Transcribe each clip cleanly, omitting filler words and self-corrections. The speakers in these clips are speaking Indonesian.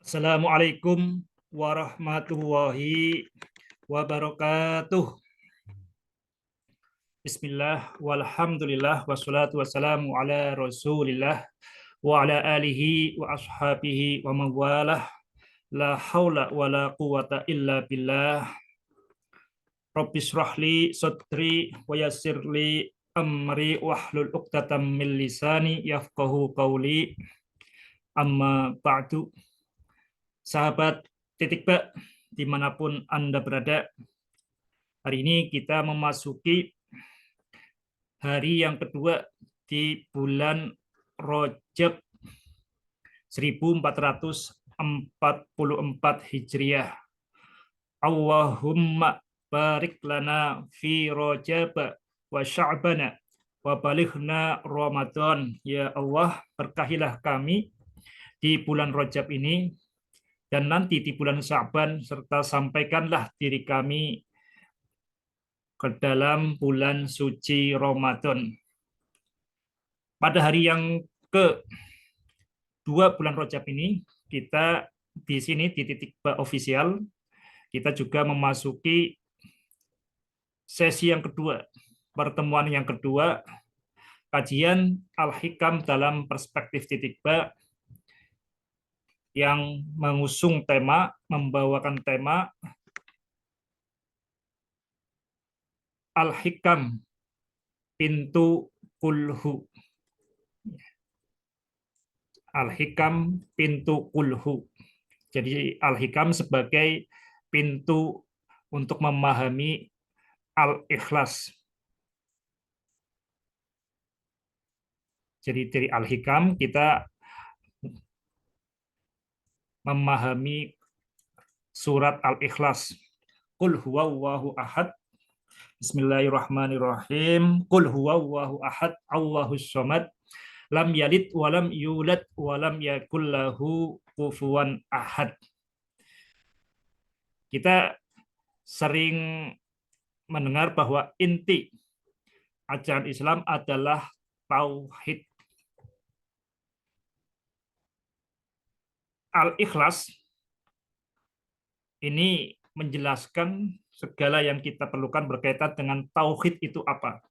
Assalamualaikum warahmatullahi wabarakatuh. Bismillah, walhamdulillah, wassalatu wassalamu ala rasulillah, wa ala alihi wa ashabihi wa mawalah, la hawla wa la quwata illa billah. Rabbis rahli sadri wa yassirli amri wahlul uqtatam min lisani yafqahu qawli. Amma ba'du. Sahabat titik Ba, dimanapun Anda berada, hari ini kita memasuki hari yang kedua di bulan Rajab 1444 Hijriah. Allahumma barik lana fi Rajab wa Sya'bana wa balighna Ramadan. Ya Allah, berkahilah kami di bulan Rajab ini dan nanti di bulan Sya'ban, serta sampaikanlah diri kami ke dalam bulan suci Ramadan. Pada hari yang kedua bulan Rajab ini, kita di sini di titik Ba official, kita juga memasuki sesi yang kedua, pertemuan yang kedua, kajian Al-Hikam dalam perspektif titik Ba yang membawakan tema Al-Hikam pintu kulhu. Al-Hikam pintu kulhu. Jadi Al-Hikam sebagai pintu untuk memahami Al-Ikhlas. Jadi dari Al-Hikam kita memahami surat Al-Ikhlas. Qul huwallahu ahad. Bismillahirrahmanirrahim. Qul huwallahu ahad, Allahus samad, lam yalid walam yulad walam yakul lahu kufuwan ahad. Kita sering mendengar bahwa inti ajaran Islam adalah tauhid. Al-Ikhlas ini menjelaskan segala yang kita perlukan berkaitan dengan tauhid itu apa.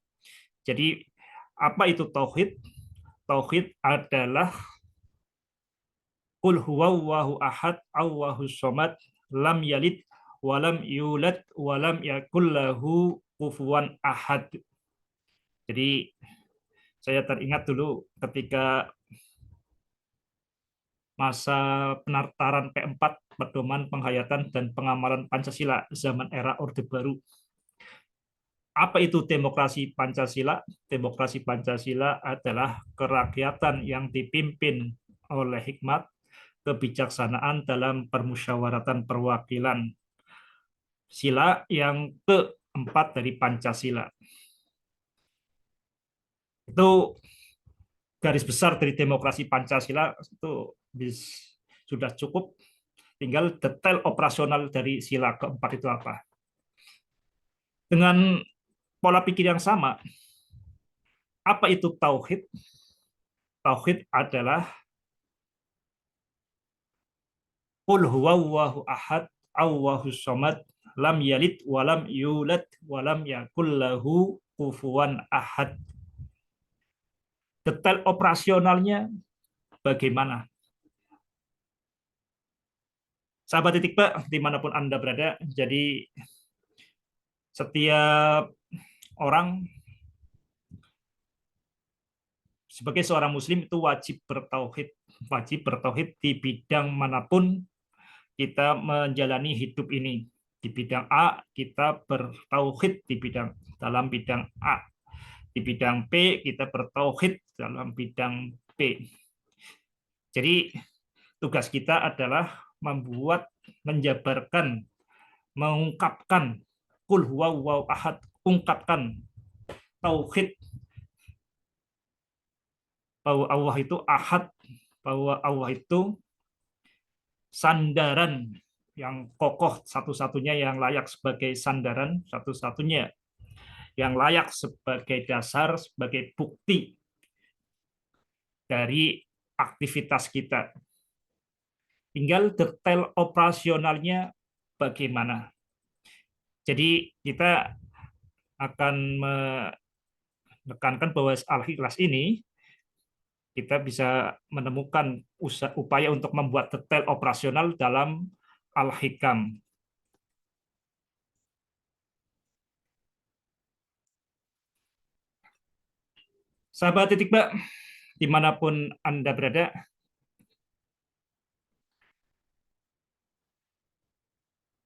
Jadi apa itu tauhid? Tauhid adalah Qul huwallahu ahad, Allahus samad, lam yalid walam yulad walam yakul lahu kufuwan ahad. Jadi saya teringat dulu ketika masa pendaftaran P4, Pedoman Penghayatan dan Pengamalan Pancasila zaman era Orde Baru. Apa itu demokrasi Pancasila? Demokrasi Pancasila adalah kerakyatan yang dipimpin oleh hikmat, kebijaksanaan dalam permusyawaratan perwakilan. Sila yang keempat dari Pancasila. Itu garis besar dari demokrasi Pancasila itu sudah cukup. Tinggal detail operasional dari sila keempat itu apa. Dengan pola pikir yang sama, apa itu tauhid? Tauhid adalah Qul huwallahu ahad, Allahus samad, lam yalid walam yulad walam yakul lahu kufuwan ahad. Detail operasionalnya bagaimana? Sahabat titik Ba, dimanapun Anda berada, jadi setiap orang sebagai seorang muslim itu wajib bertauhid di bidang manapun kita menjalani hidup ini. Di bidang A kita bertauhid dalam bidang A. Di bidang B kita bertauhid dalam bidang B. Jadi tugas kita adalah menjabarkan, mengungkapkan Qul huwallahu ahad, ungkapkan tauhid bahwa Allah itu ahad, bahwa Allah itu sandaran yang kokoh, satu-satunya yang layak sebagai sandaran, satu-satunya yang layak sebagai dasar, sebagai bukti dari aktivitas kita. Tinggal detail operasionalnya bagaimana. Jadi kita akan menekankan bahwa Al-Ikhlas ini kita bisa menemukan upaya untuk membuat detail operasional dalam Al-Hikam. Sahabat titik Mbak, dimanapun Anda berada,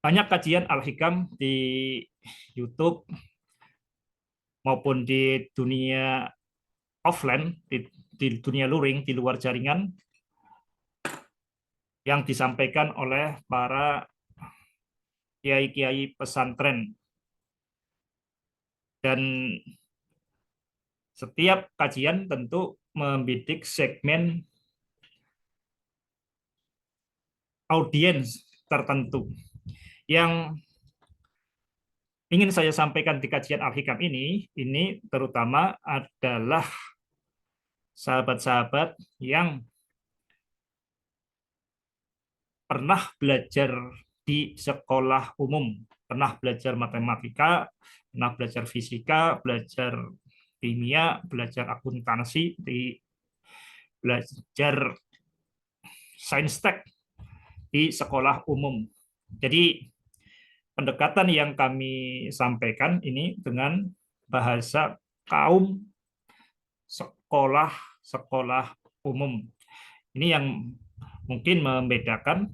banyak kajian Al-Hikam di YouTube maupun di dunia offline, di dunia luring, di luar jaringan, yang disampaikan oleh para kiai-kiai pesantren. Dan setiap kajian tentu membidik segmen audiens tertentu. Yang ingin saya sampaikan di kajian Al-Hikam ini terutama adalah sahabat-sahabat yang pernah belajar di sekolah umum, pernah belajar matematika, pernah belajar fisika, belajar kimia, belajar akuntansi, belajar sains tek di sekolah umum. Jadi pendekatan yang kami sampaikan ini dengan bahasa kaum sekolah umum. Ini yang mungkin membedakan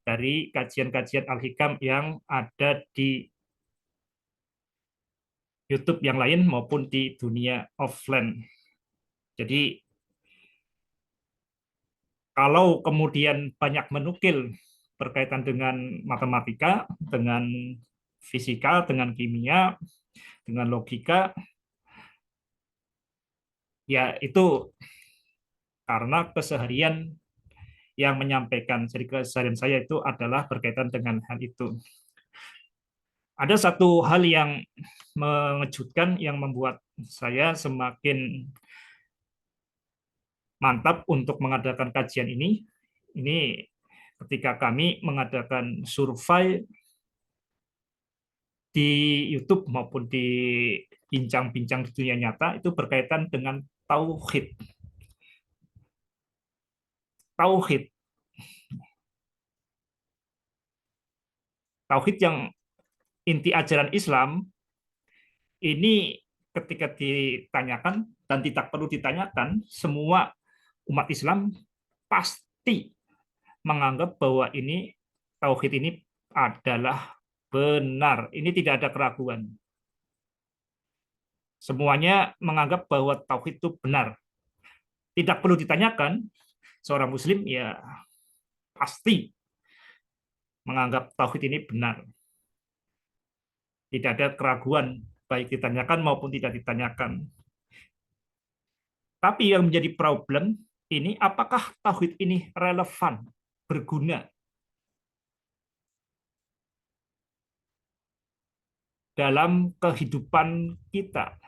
dari kajian-kajian Al-Hikam yang ada di YouTube yang lain maupun di dunia offline. Jadi kalau kemudian banyak menukil berkaitan dengan matematika, dengan fisika, dengan kimia, dengan logika, ya itu karena keseharian yang menyampaikan. Jadi keseharian saya itu adalah berkaitan dengan hal itu. Ada satu hal yang mengejutkan yang membuat saya semakin mantap untuk mengadakan kajian ini. Ini ketika kami mengadakan survei di YouTube maupun di bincang-bincang di dunia nyata itu berkaitan dengan tauhid. Tauhid. Tauhid yang inti ajaran Islam ini ketika ditanyakan dan tidak perlu ditanyakan, semua umat Islam pasti menganggap bahwa ini tauhid ini adalah benar. Ini tidak ada keraguan. Semuanya menganggap bahwa tauhid itu benar. Tidak perlu ditanyakan, seorang muslim ya pasti menganggap tauhid ini benar. Tidak ada keraguan baik ditanyakan maupun tidak ditanyakan. Tapi yang menjadi problem ini apakah tauhid ini relevan, berguna dalam kehidupan kita.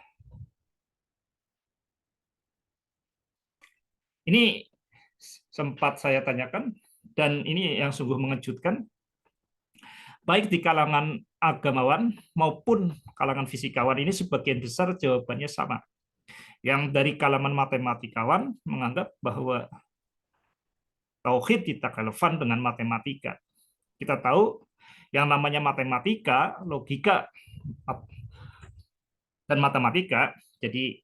Ini sempat saya tanyakan dan ini yang sungguh mengejutkan, baik di kalangan agamawan maupun kalangan fisikawan ini sebagian besar jawabannya sama. Yang dari kalangan matematikawan menganggap bahwa tauhid tidak relevan dengan matematika. Kita tahu yang namanya matematika, logika dan matematika. Jadi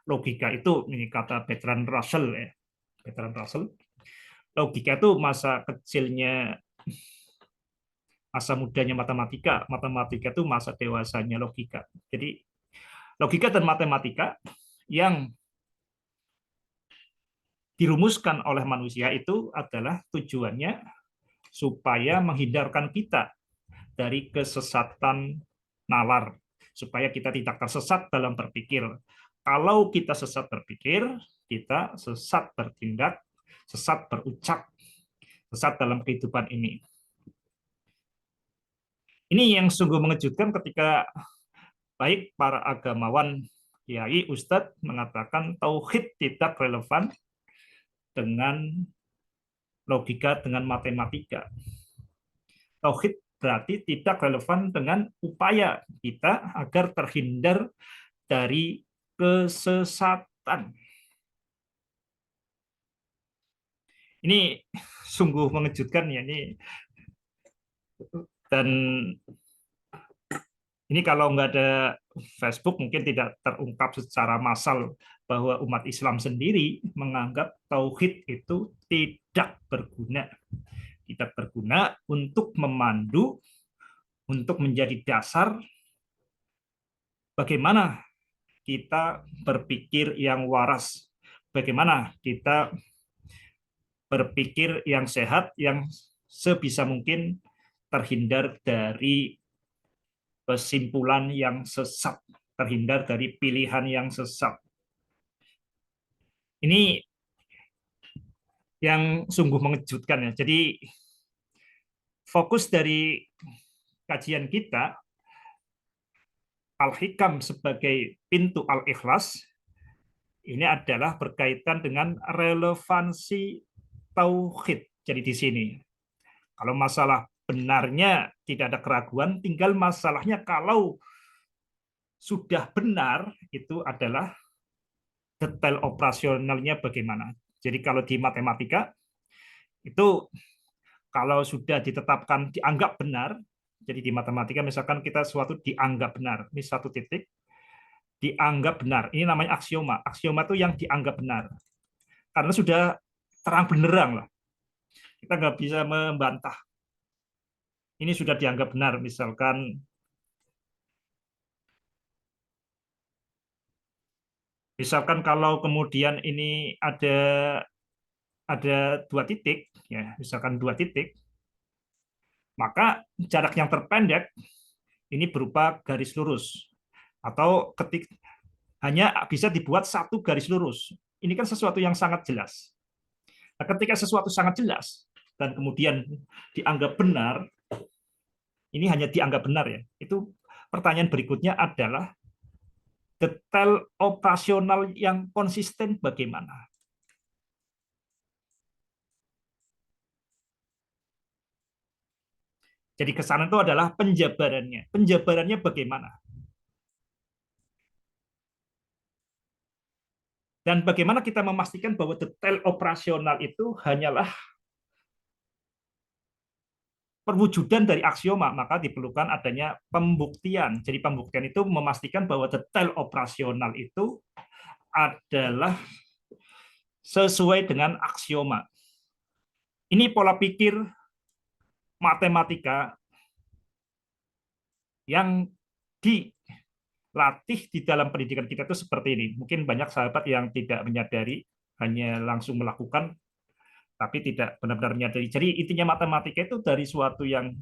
logika itu ini kata Bertrand Russell ya. Bertrand Russell. Logika itu masa kecilnya, masa mudanya matematika, matematika itu masa dewasanya logika. Jadi logika dan matematika yang dirumuskan oleh manusia itu adalah tujuannya supaya menghindarkan kita dari kesesatan nalar, supaya kita tidak tersesat dalam berpikir. Kalau kita sesat berpikir, kita sesat bertindak, sesat berucap, sesat dalam kehidupan ini. Ini yang sungguh mengejutkan ketika baik para agamawan, kiai, ustadz mengatakan tauhid tidak relevan dengan logika dengan matematika. Tauhid berarti tidak relevan dengan upaya kita agar terhindar dari kesesatan. Ini sungguh mengejutkan ya ini, dan ini kalau nggak ada Facebook mungkin tidak terungkap secara massal bahwa umat Islam sendiri menganggap tauhid itu tidak berguna. Tidak berguna untuk memandu, untuk menjadi dasar bagaimana kita berpikir yang waras, bagaimana kita berpikir yang sehat, yang sebisa mungkin terhindar dari kesimpulan yang sesat, terhindar dari pilihan yang sesat. Ini yang sungguh mengejutkan ya. Jadi fokus dari kajian kita, Al-Hikam sebagai pintu Al-Ikhlas, ini adalah berkaitan dengan relevansi tauhid. Jadi di sini, kalau masalah benarnya tidak ada keraguan, tinggal masalahnya kalau sudah benar itu adalah detail operasionalnya bagaimana. Jadi kalau di matematika itu kalau sudah ditetapkan dianggap benar, jadi di matematika misalkan kita suatu dianggap benar, ini satu titik dianggap benar, ini namanya aksioma. Aksioma itu yang dianggap benar karena sudah terang benderang lah, kita nggak bisa membantah. Ini sudah dianggap benar, misalkan kalau kemudian ini ada dua titik, ya misalkan dua titik, maka jarak yang terpendek ini berupa garis lurus atau hanya bisa dibuat satu garis lurus. Ini kan sesuatu yang sangat jelas. Nah, ketika sesuatu sangat jelas dan kemudian dianggap benar, ini hanya dianggap benar ya. Itu pertanyaan berikutnya adalah detail operasional yang konsisten bagaimana? Jadi kesana itu adalah penjabarannya. Penjabarannya bagaimana? Dan bagaimana kita memastikan bahwa detail operasional itu hanyalah perwujudan dari aksioma, maka diperlukan adanya pembuktian. Jadi pembuktian itu memastikan bahwa detail operasional itu adalah sesuai dengan aksioma. Ini pola pikir matematika yang dilatih di dalam pendidikan kita itu seperti ini. Mungkin banyak sahabat yang tidak menyadari, hanya langsung melakukan, tapi tidak benar-benar menyadari. Jadi intinya matematika itu dari suatu yang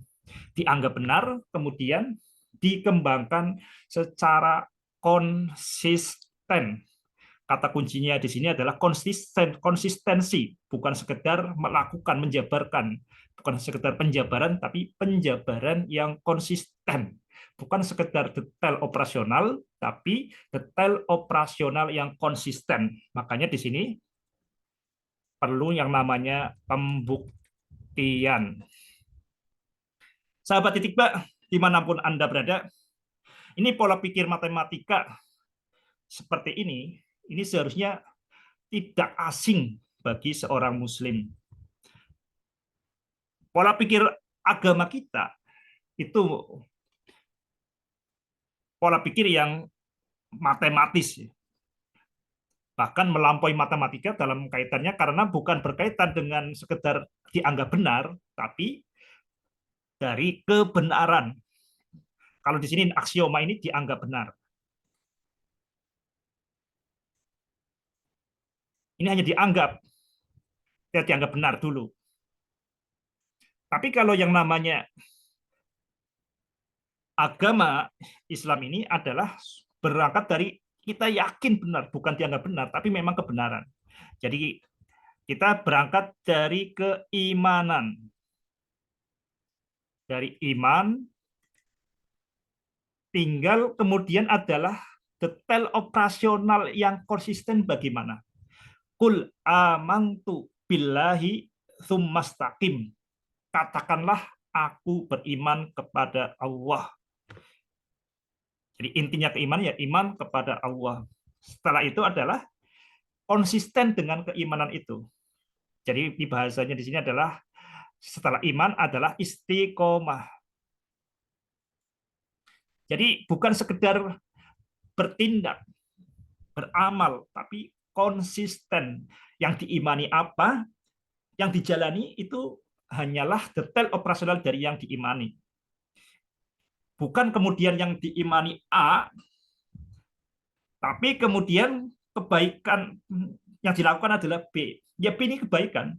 dianggap benar, kemudian dikembangkan secara konsisten. Kata kuncinya di sini adalah konsistensi, bukan sekedar melakukan, menjabarkan, bukan sekedar penjabaran, tapi penjabaran yang konsisten, bukan sekedar detail operasional, tapi detail operasional yang konsisten. Makanya di sini perlu yang namanya pembuktian. Sahabat titik Bak, dimanapun Anda berada, ini pola pikir matematika seperti ini seharusnya tidak asing bagi seorang Muslim. Pola pikir agama kita itu pola pikir yang matematis, bahkan melampaui matematika dalam kaitannya karena bukan berkaitan dengan sekedar dianggap benar, tapi dari kebenaran. Kalau di sini aksioma ini dianggap benar. Ini hanya dianggap, ya dianggap benar dulu. Tapi kalau yang namanya agama Islam ini adalah berangkat dari kita yakin benar, bukan dianggap benar, tapi memang kebenaran. Jadi kita berangkat dari keimanan. Dari iman, tinggal kemudian adalah detail operasional yang konsisten bagaimana. Kul amantu billahi Tsumastaqim. Katakanlah aku beriman kepada Allah. Jadi intinya keimanan ya iman kepada Allah. Setelah itu adalah konsisten dengan keimanan itu. Jadi di bahasanya di sini adalah setelah iman adalah istiqomah. Jadi bukan sekedar bertindak, beramal, tapi konsisten. Yang diimani apa, yang dijalani itu hanyalah detail operasional dari yang diimani. Bukan kemudian yang diimani A, tapi kemudian kebaikan yang dilakukan adalah B. Ya B ini kebaikan.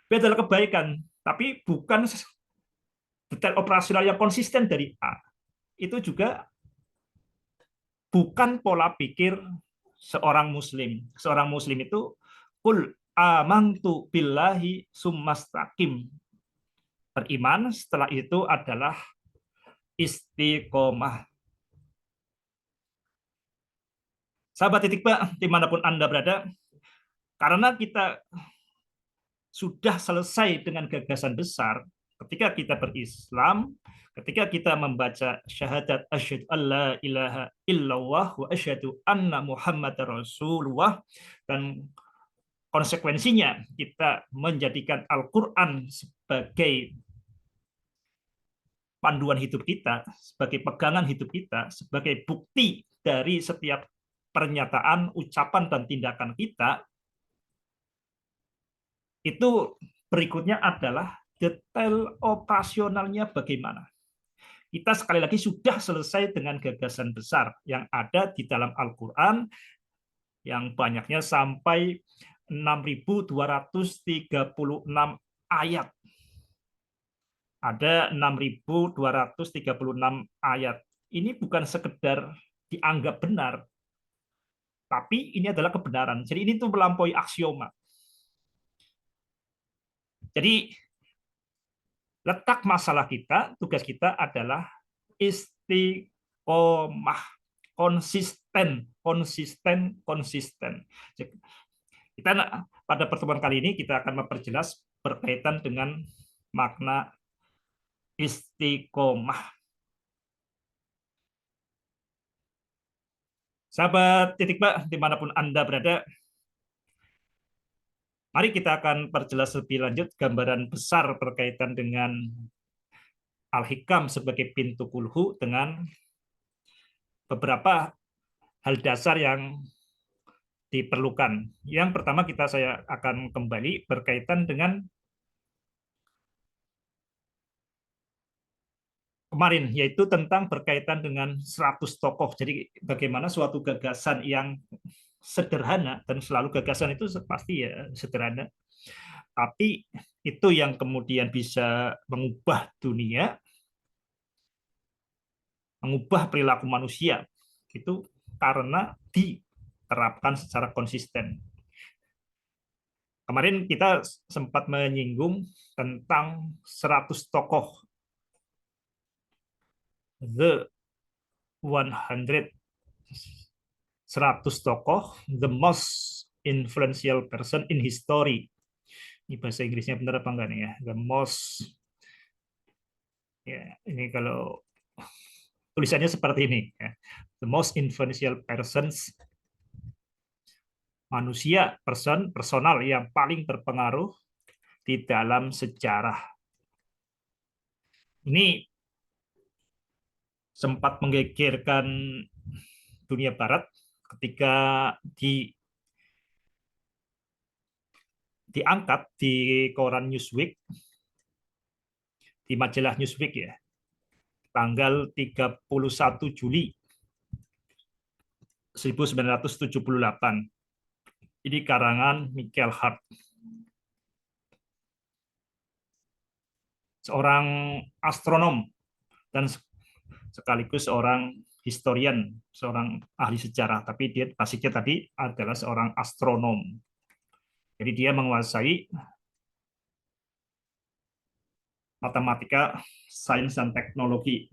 B adalah kebaikan, tapi bukan detail operasional yang konsisten dari A. Itu juga bukan pola pikir seorang muslim. Seorang muslim itu kul amantu billahi summastaqim. Beriman setelah itu adalah istiqomah. Sahabat titik Pak, dimanapun Anda berada, karena kita sudah selesai dengan gagasan besar, ketika kita berislam, ketika kita membaca syahadat asyhadu alla ilaha illallah wa asyhadu anna muhammadar rasulullah, dan konsekuensinya kita menjadikan Al-Quran sebagai panduan hidup kita, sebagai pegangan hidup kita, sebagai bukti dari setiap pernyataan, ucapan, dan tindakan kita, itu berikutnya adalah detail operasionalnya bagaimana. Kita sekali lagi sudah selesai dengan gagasan besar yang ada di dalam Al-Quran, yang banyaknya sampai 6.236 ayat. Ada 6.236 ayat. Ini bukan sekedar dianggap benar, tapi ini adalah kebenaran. Jadi ini tuh melampaui aksioma. Jadi letak masalah kita, tugas kita adalah istiqomah, konsisten, konsisten, konsisten. Kita pada pertemuan kali ini kita akan memperjelas berkaitan dengan makna istiqomah. Sahabat titik Pak, dimanapun Anda berada, mari kita akan perjelas lebih lanjut gambaran besar berkaitan dengan Al-Hikam sebagai pintu kulhu dengan beberapa hal dasar yang diperlukan. Yang pertama saya akan kembali berkaitan dengan kemarin, yaitu tentang berkaitan dengan 100 tokoh. Jadi bagaimana suatu gagasan yang sederhana, dan selalu gagasan itu pasti ya sederhana, tapi itu yang kemudian bisa mengubah dunia, mengubah perilaku manusia, itu karena diterapkan secara konsisten. Kemarin kita sempat menyinggung tentang 100 tokoh, the 100, 100 tokoh, the most influential person in history. Ini bahasa Inggrisnya benar apa enggak nih ya? The most, ya ini kalau tulisannya seperti ini ya. The most influential persons, manusia, personal yang paling berpengaruh di dalam sejarah. Ini sempat menggegerkan dunia barat ketika diangkat di koran Newsweek, di majalah Newsweek ya, tanggal 31 Juli 1978. Ini karangan Michael Hart, seorang astronom dan sekaligus seorang historian, seorang ahli sejarah, tapi dia basicnya tadi adalah seorang astronom. Jadi dia menguasai matematika, sains, dan teknologi.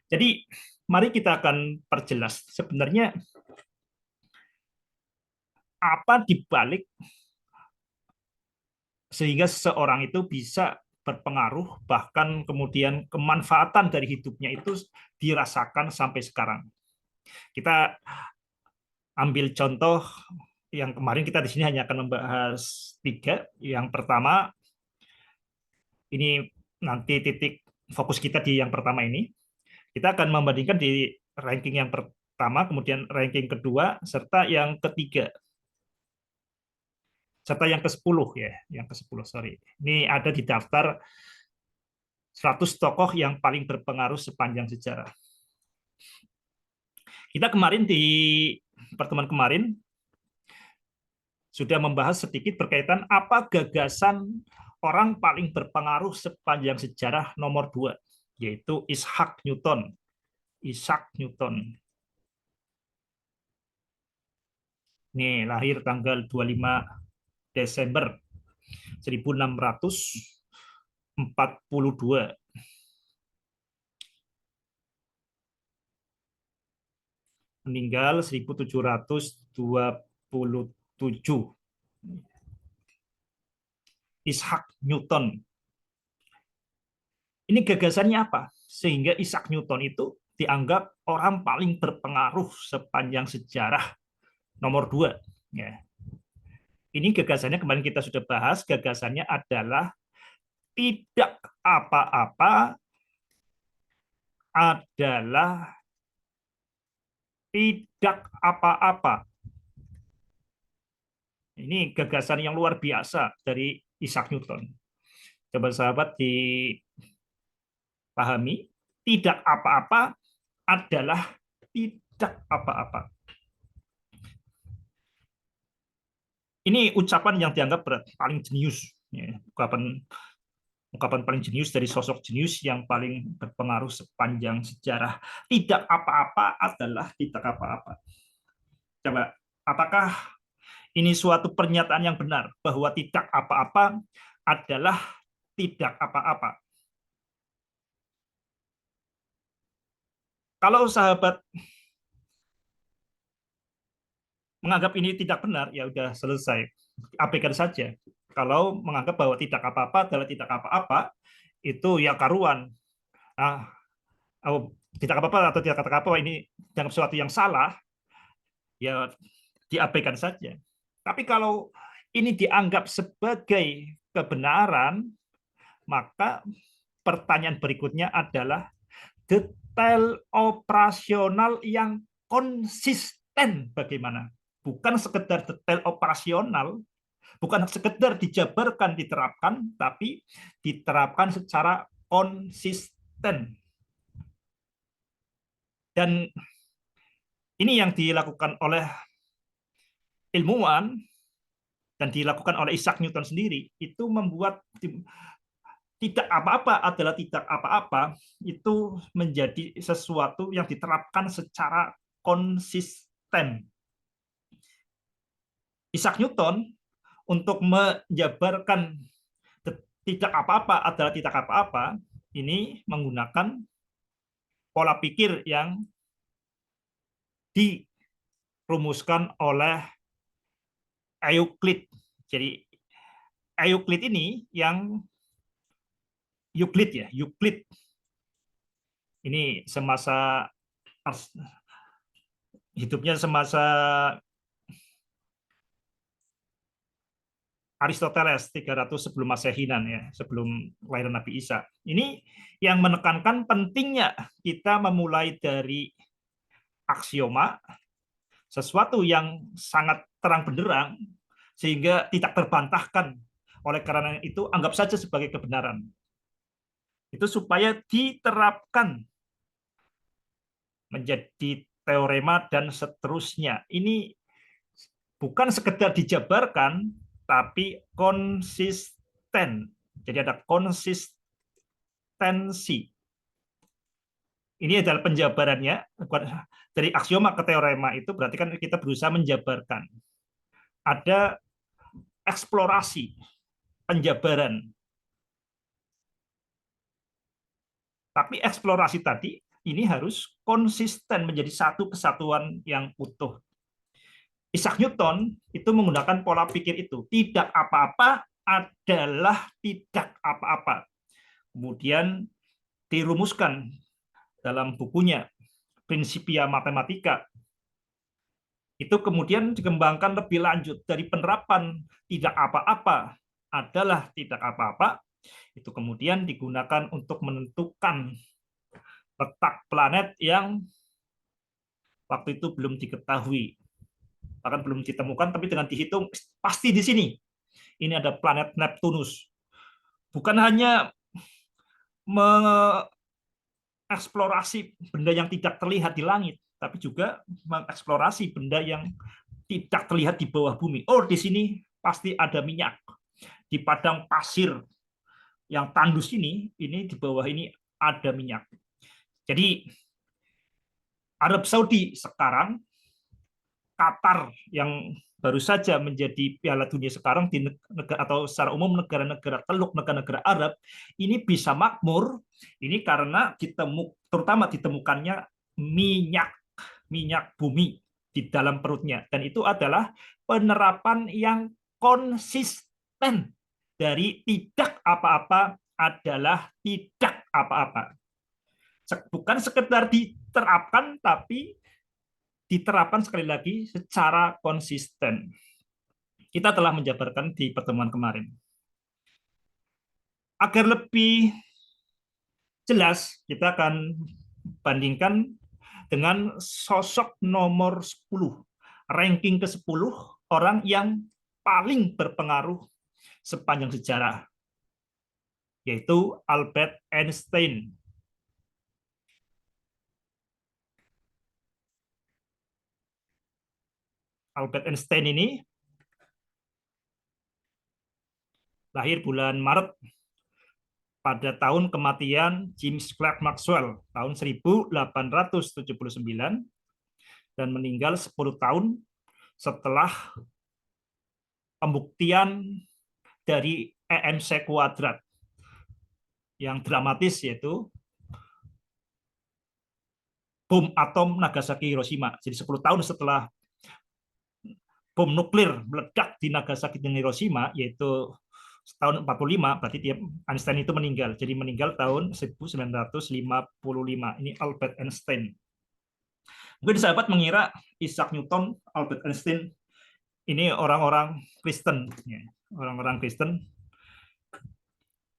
Jadi mari kita akan perjelas sebenarnya apa di balik sehingga seseorang itu bisa berpengaruh, bahkan kemudian kemanfaatan dari hidupnya itu dirasakan sampai sekarang. Kita ambil contoh yang kemarin, kita di sini hanya akan membahas 3. Yang pertama, ini nanti titik fokus kita di yang pertama ini. Kita akan membandingkan di ranking yang pertama, kemudian ranking kedua, serta yang ketiga. Serta yang ke-10 ya, yang ke-10 sorry. Ini ada di daftar 100 tokoh yang paling berpengaruh sepanjang sejarah. Kita kemarin di pertemuan kemarin sudah membahas sedikit berkaitan apa gagasan orang paling berpengaruh sepanjang sejarah nomor 2, yaitu Isaac Newton. Isaac Newton. Ini lahir tanggal 25 Desember 1642. Meninggal 1727. Isaac Newton. Ini gagasannya apa? Sehingga Isaac Newton itu dianggap orang paling berpengaruh sepanjang sejarah nomor 2. Ya. Ini gagasannya kemarin kita sudah bahas, gagasannya adalah tidak apa-apa adalah tidak apa-apa. Ini gagasan yang luar biasa dari Isaac Newton. Coba sahabat dipahami, tidak apa-apa adalah tidak apa-apa. Ini ucapan yang dianggap berat, paling jenius. Ungkapan paling jenius dari sosok jenius yang paling berpengaruh sepanjang sejarah. Tidak apa-apa adalah tidak apa-apa. Coba, apakah ini suatu pernyataan yang benar bahwa tidak apa-apa adalah tidak apa-apa? Kalau sahabat menganggap ini tidak benar, ya udah selesai. Abaikan saja. Kalau menganggap bahwa tidak apa-apa adalah tidak apa-apa, itu ya karuan. Nah, tidak apa-apa atau tidak kata apa ini dianggap sesuatu yang salah, ya diabaikan saja. Tapi kalau ini dianggap sebagai kebenaran, maka pertanyaan berikutnya adalah detail operasional yang konsisten bagaimana? Bukan sekedar detail operasional, bukan sekedar dijabarkan, diterapkan, tapi diterapkan secara konsisten. Dan ini yang dilakukan oleh ilmuwan dan dilakukan oleh Isaac Newton sendiri, itu membuat tidak apa-apa adalah tidak apa-apa itu menjadi sesuatu yang diterapkan secara konsisten. Isaac Newton untuk menjabarkan tidak apa-apa adalah tidak apa-apa ini menggunakan pola pikir yang dirumuskan oleh Euclid. Jadi Euclid ini yang Euclid ini semasa hidupnya semasa Aristoteles 300 sebelum Masehinan ya, sebelum kelahiran Nabi Isa. Ini yang menekankan pentingnya kita memulai dari aksioma, sesuatu yang sangat terang benderang sehingga tidak terbantahkan. Oleh karena itu anggap saja sebagai kebenaran. Itu supaya diterapkan menjadi teorema dan seterusnya. Ini bukan sekedar dijabarkan, tapi konsisten. Jadi ada konsistensi. Ini adalah penjabarannya. Dari aksioma ke teorema itu berarti kan kita berusaha menjabarkan. Ada eksplorasi, penjabaran. Tapi eksplorasi tadi ini harus konsisten menjadi satu kesatuan yang utuh. Isaac Newton itu menggunakan pola pikir itu. Tidak apa-apa adalah tidak apa-apa. Kemudian dirumuskan dalam bukunya Principia Mathematica. Itu kemudian dikembangkan lebih lanjut dari penerapan tidak apa-apa adalah tidak apa-apa, itu kemudian digunakan untuk menentukan letak planet yang waktu itu belum diketahui, bahkan belum ditemukan, tapi dengan dihitung pasti di sini. Ini ada planet Neptunus. Bukan hanya mengeksplorasi benda yang tidak terlihat di langit, tapi juga mengeksplorasi benda yang tidak terlihat di bawah bumi. Oh, di sini pasti ada minyak. Di padang pasir yang tandus ini di bawah ini ada minyak. Jadi Arab Saudi sekarang, Qatar yang baru saja menjadi Piala Dunia sekarang di negara atau secara umum negara-negara Teluk, negara-negara Arab ini bisa makmur ini karena terutama ditemukannya minyak minyak bumi di dalam perutnya, dan itu adalah penerapan yang konsisten dari tidak apa-apa adalah tidak apa-apa. Bukan sekedar diterapkan, tapi diterapkan sekali lagi secara konsisten. Kita telah menjabarkan di pertemuan kemarin. Agar lebih jelas, kita akan bandingkan dengan sosok nomor 10, ranking ke-10 orang yang paling berpengaruh sepanjang sejarah, yaitu Albert Einstein. Albert Einstein ini lahir bulan Maret pada tahun kematian James Clerk Maxwell tahun 1879 dan meninggal 10 tahun setelah pembuktian dari EMC kuadrat yang dramatis, yaitu bom atom Nagasaki Hiroshima. Jadi 10 tahun setelah bom nuklir meledak di Nagasaki dan Hiroshima, yaitu tahun 45, berarti dia Einstein itu meninggal. Jadi meninggal tahun 1955. Ini Albert Einstein. Mungkin sahabat mengira Isaac Newton, Albert Einstein ini orang-orang Kristen, orang-orang Kristen.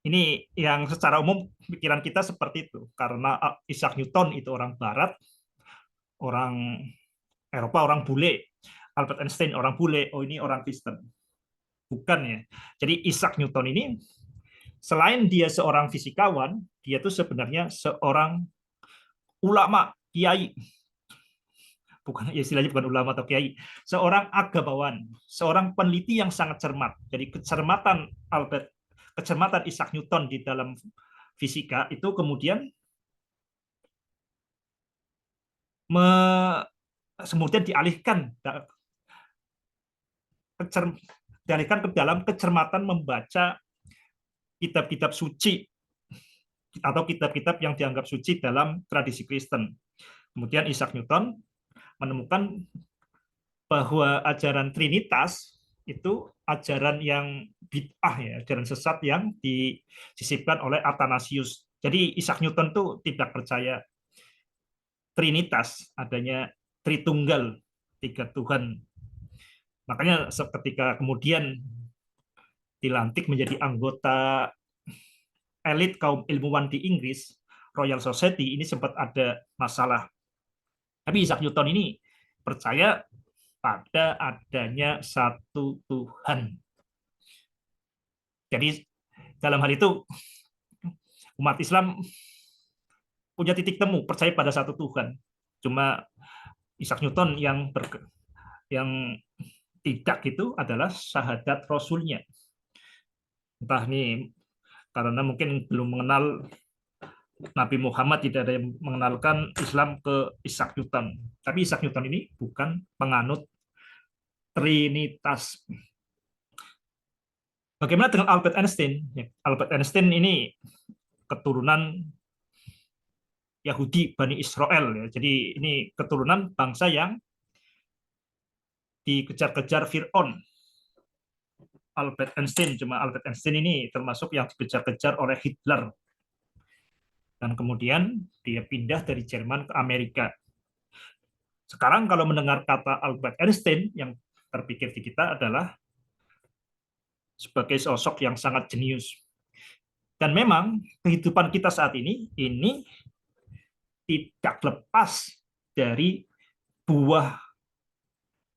Ini yang secara umum pikiran kita seperti itu, karena Isaac Newton itu orang Barat, orang Eropa, orang bule. Albert Einstein orang bule, oh ini orang Kristen. Bukan ya. Jadi Isaac Newton ini selain dia seorang fisikawan, dia itu sebenarnya seorang ulama, kiai. Bukan, istilahnya bukan ulama atau kiai, seorang agamawan, seorang peneliti yang sangat cermat. Jadi kecermatan Isaac Newton di dalam fisika itu kemudian kemudian dialihkan ke dalam kecermatan membaca kitab-kitab suci atau kitab-kitab yang dianggap suci dalam tradisi Kristen. Kemudian Isaac Newton menemukan bahwa ajaran Trinitas itu ajaran yang bid'ah, ya, ajaran sesat yang disisipkan oleh Athanasius. Jadi Isaac Newton itu tidak percaya Trinitas, adanya Tritunggal, tiga Tuhan. Makanya ketika kemudian dilantik menjadi anggota elit kaum ilmuwan di Inggris, Royal Society, ini sempat ada masalah. Tapi Isaac Newton ini percaya pada adanya satu Tuhan. Jadi dalam hal itu umat Islam punya titik temu, percaya pada satu Tuhan. Cuma Isaac Newton yang tidak itu adalah syahadat Rasulnya. Entah nih karena mungkin belum mengenal Nabi Muhammad, tidak ada yang mengenalkan Islam ke Isaac Newton. Tapi Isaac Newton ini bukan penganut Trinitas. Bagaimana dengan Albert Einstein? Albert Einstein ini keturunan Yahudi Bani Israel. Jadi ini keturunan bangsa yang dikejar-kejar Fir'aun. Albert Einstein. Cuma Albert Einstein ini termasuk yang dikejar-kejar oleh Hitler. Dan kemudian dia pindah dari Jerman ke Amerika. Sekarang kalau mendengar kata Albert Einstein, yang terpikir di kita adalah sebagai sosok yang sangat jenius. Dan memang kehidupan kita saat ini tidak lepas dari buah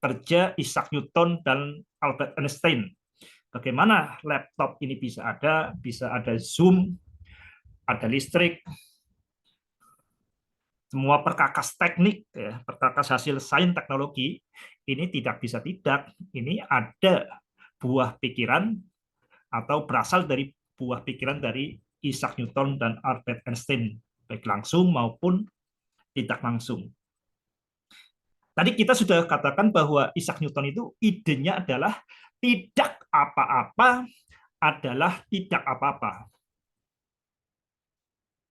kerja Isaac Newton dan Albert Einstein. Bagaimana laptop ini bisa ada Zoom, ada listrik, semua perkakas teknik, ya, perkakas hasil sains teknologi, ini tidak bisa tidak. Ini ada buah pikiran atau berasal dari buah pikiran dari Isaac Newton dan Albert Einstein, baik langsung maupun tidak langsung. Tadi kita sudah katakan bahwa Isaac Newton itu idenya adalah tidak apa-apa adalah tidak apa-apa.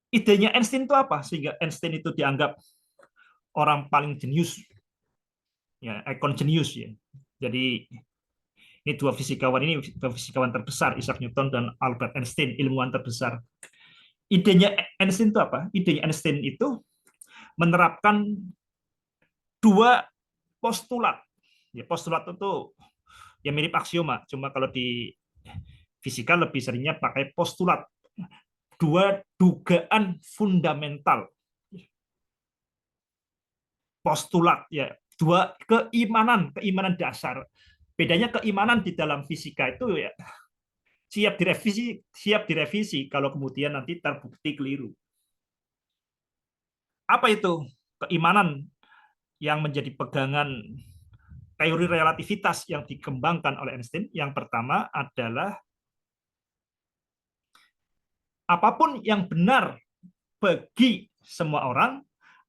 Idenya Einstein itu apa? Sehingga Einstein itu dianggap orang paling jenius, ya, ikon jenius ya. Jadi ini dua fisikawan terbesar, Isaac Newton dan Albert Einstein, ilmuwan terbesar. Idenya Einstein itu apa? Idenya Einstein itu menerapkan dua postulat. Ya, postulat itu ya mirip aksioma, cuma kalau di fisika lebih seringnya pakai postulat. Dua dugaan fundamental. Postulat ya, dua keimanan dasar. Bedanya keimanan di dalam fisika itu ya siap direvisi kalau kemudian nanti terbukti keliru. Apa itu keimanan yang menjadi pegangan teori relativitas yang dikembangkan oleh Einstein? Yang pertama adalah apapun yang benar bagi semua orang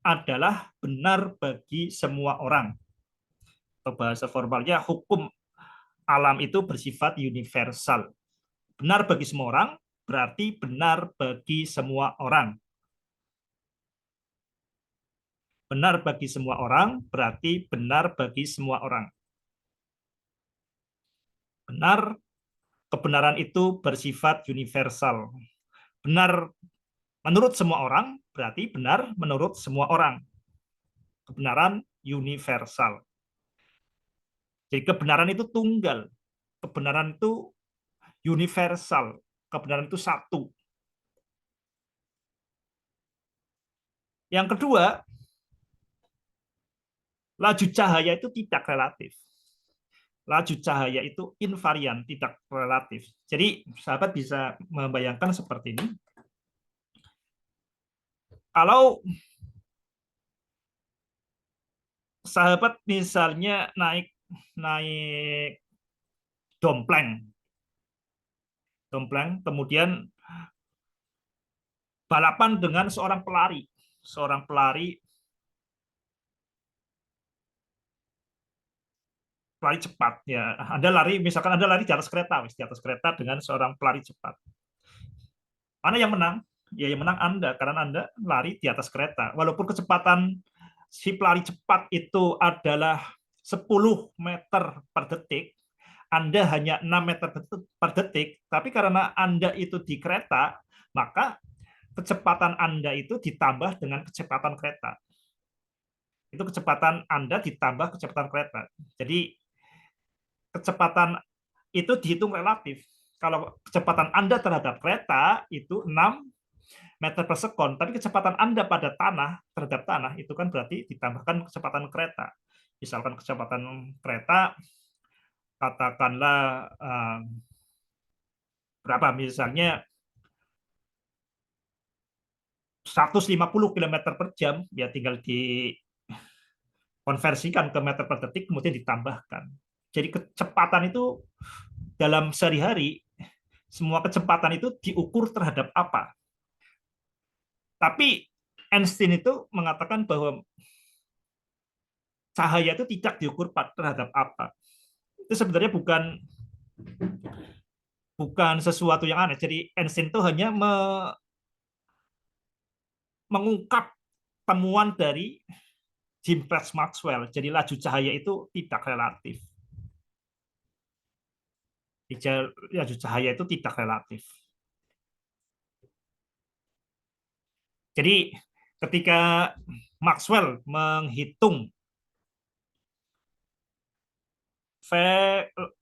adalah benar bagi semua orang. Atau bahasa formalnya, hukum alam itu bersifat universal. Benar bagi semua orang berarti benar bagi semua orang. Benar bagi semua orang berarti benar bagi semua orang. Benar, kebenaran itu bersifat universal. Benar menurut semua orang berarti benar menurut semua orang. Kebenaran universal. Jadi kebenaran itu tunggal. Kebenaran itu universal. Kebenaran itu satu. Yang kedua, laju cahaya itu tidak relatif. Laju cahaya itu invarian, tidak relatif. Jadi sahabat bisa membayangkan seperti ini. Kalau sahabat misalnya naik naik dompleng, kemudian balapan dengan seorang pelari, pelari cepat ya. Misalkan Anda lari di atas kereta dengan seorang pelari cepat. Mana yang menang? Ya yang menang Anda karena Anda lari di atas kereta. Walaupun kecepatan si pelari cepat itu adalah 10 meter per detik, Anda hanya 6 meter per detik, tapi karena Anda itu di kereta, maka kecepatan Anda itu ditambah dengan kecepatan kereta. Itu kecepatan Anda ditambah kecepatan kereta. Jadi kecepatan itu dihitung relatif. Kalau kecepatan Anda terhadap kereta itu 6 meter per sekon, tapi kecepatan Anda pada terhadap tanah itu kan berarti ditambahkan kecepatan kereta. Misalkan kecepatan kereta katakanlah berapa, misalnya 150 km per jam, ya tinggal dikonversikan ke meter per detik kemudian ditambahkan. Jadi kecepatan itu dalam sehari-hari, semua kecepatan itu diukur terhadap apa. Tapi Einstein itu mengatakan bahwa cahaya itu tidak diukur terhadap apa. Itu sebenarnya bukan sesuatu yang aneh. Jadi Einstein itu hanya mengungkap temuan dari James Clerk Maxwell. Jadi laju cahaya itu tidak relatif. laju cahaya itu tidak relatif. Jadi ketika Maxwell menghitung V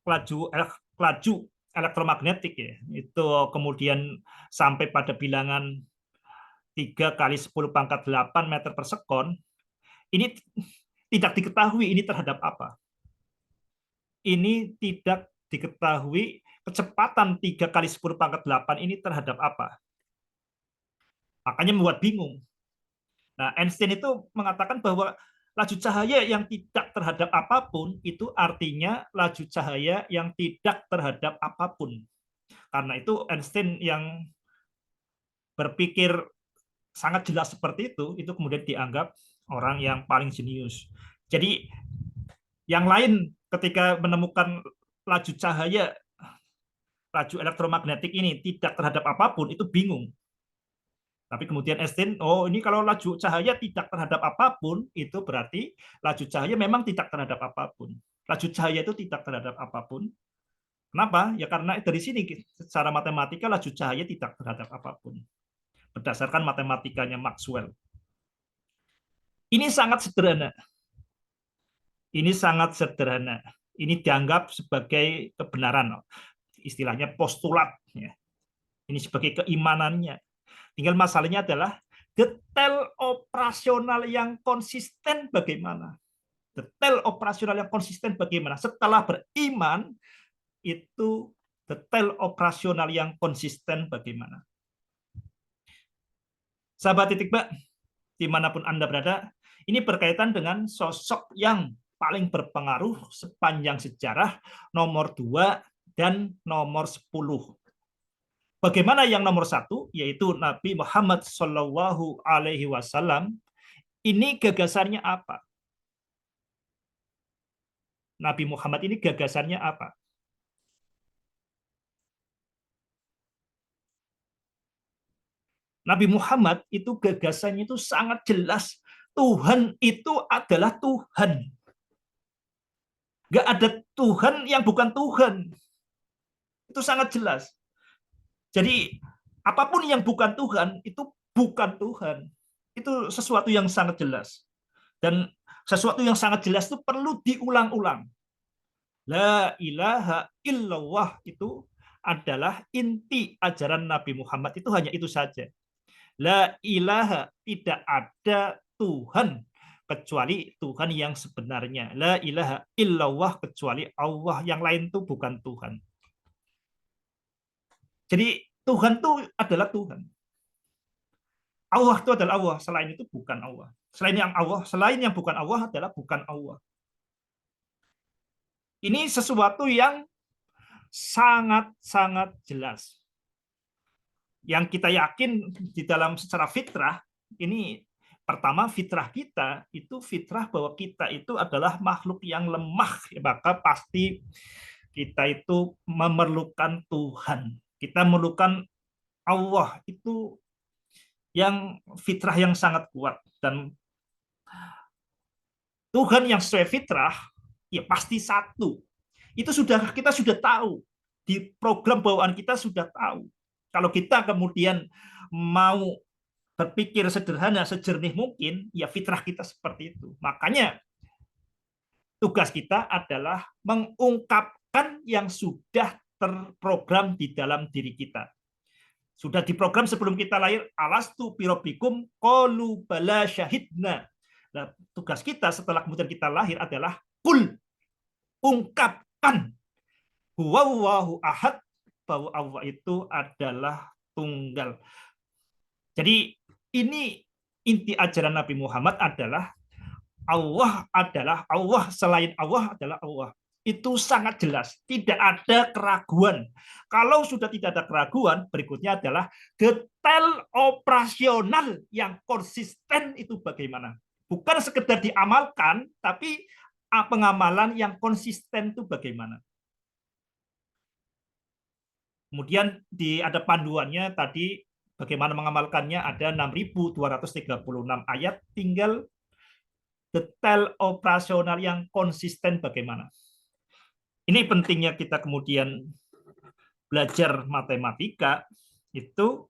laju elektromagnetik ya, itu kemudian sampai pada bilangan 3 kali 10 pangkat 8 meter per sekon, ini tidak diketahui ini terhadap apa. Ini tidak diketahui kecepatan 3 kali 10 pangkat 8 ini terhadap apa. Makanya membuat bingung. Nah, Einstein itu mengatakan bahwa laju cahaya yang tidak terhadap apapun itu artinya laju cahaya yang tidak terhadap apapun. Karena itu Einstein yang berpikir sangat jelas seperti itu kemudian dianggap orang yang paling jenius. Jadi yang lain ketika menemukan laju cahaya, laju elektromagnetik ini tidak terhadap apapun, itu bingung. Tapi kemudian Einstein, oh ini kalau laju cahaya tidak terhadap apapun, itu berarti laju cahaya memang tidak terhadap apapun. Laju cahaya itu tidak terhadap apapun. Kenapa? Ya karena dari sini secara matematika laju cahaya tidak terhadap apapun. Berdasarkan matematikanya Maxwell. Ini sangat sederhana. Ini sangat sederhana. Ini dianggap sebagai kebenaran. Istilahnya postulat. Ini sebagai keimanannya. Tinggal masalahnya adalah detail operasional yang konsisten bagaimana. Detail operasional yang konsisten bagaimana. Setelah beriman, itu detail operasional yang konsisten bagaimana. Sahabat Titik Bak, dimanapun Anda berada, ini berkaitan dengan sosok yang paling berpengaruh sepanjang sejarah, nomor 2 dan nomor 10. Bagaimana yang nomor 1, yaitu Nabi Muhammad Shallallahu Alaihi Wasallam. Ini gagasannya apa? Nabi Muhammad ini gagasannya apa? Nabi Muhammad itu gagasannya itu sangat jelas. Tuhan itu adalah Tuhan. Gak ada Tuhan yang bukan Tuhan. Itu sangat jelas. Jadi apapun yang bukan Tuhan itu bukan Tuhan. Itu sesuatu yang sangat jelas. Dan sesuatu yang sangat jelas itu perlu diulang-ulang. La ilaha illallah itu adalah inti ajaran Nabi Muhammad, itu hanya itu saja. La ilaha, tidak ada Tuhan kecuali Tuhan yang sebenarnya. La ilaha illallah, kecuali Allah, yang lain itu bukan Tuhan. Jadi Tuhan itu adalah Tuhan. Allah itu adalah Allah, selain itu bukan Allah. Selain yang bukan Allah adalah bukan Allah. Ini sesuatu yang sangat-sangat jelas. Yang kita yakin di dalam secara fitrah, ini pertama fitrah kita itu fitrah bahwa kita itu adalah makhluk yang lemah, maka pasti kita itu memerlukan Tuhan. Kita memerlukan Allah, itu yang fitrah yang sangat kuat. Dan Tuhan yang sesuai fitrah ya pasti satu. Itu kita sudah tahu, di program bawaan kita sudah tahu. Kalau kita kemudian mau berpikir sederhana, sejernih mungkin, ya fitrah kita seperti itu. Makanya tugas kita adalah mengungkapkan yang sudah terprogram di dalam diri kita. Sudah diprogram sebelum kita lahir, alastu birabbikum qalu bala syahidna. Nah, tugas kita setelah kemudian kita lahir adalah kul, ungkapkan huwallahu ahad, bahwa Allah itu adalah tunggal. Jadi ini inti ajaran Nabi Muhammad adalah Allah adalah Allah, selain Allah adalah Allah. Itu sangat jelas, tidak ada keraguan. Kalau sudah tidak ada keraguan, berikutnya adalah detail operasional yang konsisten itu bagaimana. Bukan sekedar diamalkan, tapi pengamalan yang konsisten itu bagaimana. Kemudian ada panduannya tadi, bagaimana mengamalkannya, ada 6.236 ayat, tinggal detail operasional yang konsisten bagaimana. Ini pentingnya kita kemudian belajar matematika itu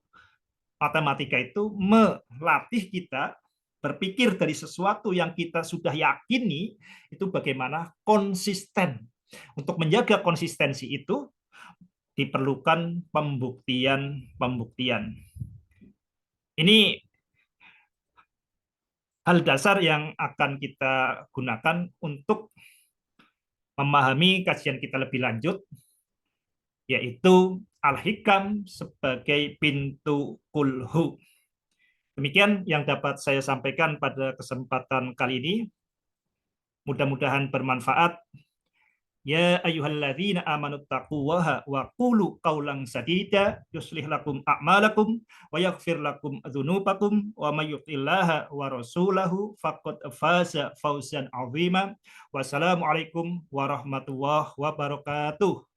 melatih kita berpikir dari sesuatu yang kita sudah yakini itu bagaimana konsisten. Untuk menjaga konsistensi itu diperlukan pembuktian-pembuktian. Ini hal dasar yang akan kita gunakan untuk memahami kajian kita lebih lanjut, yaitu Al-Hikam sebagai pintu kulhu. Demikian yang dapat saya sampaikan pada kesempatan kali ini. Mudah-mudahan bermanfaat. Ya ayyuhalladzina amanu taqullaha wa qulu qawlan sadida yuslih lakum a'malakum wa yaghfir lakum dzunubakum wa may yuti'illaha wa rasulahu faqad faza fawzan 'azima. Wassalamualaikum warahmatullahi wabarakatuh.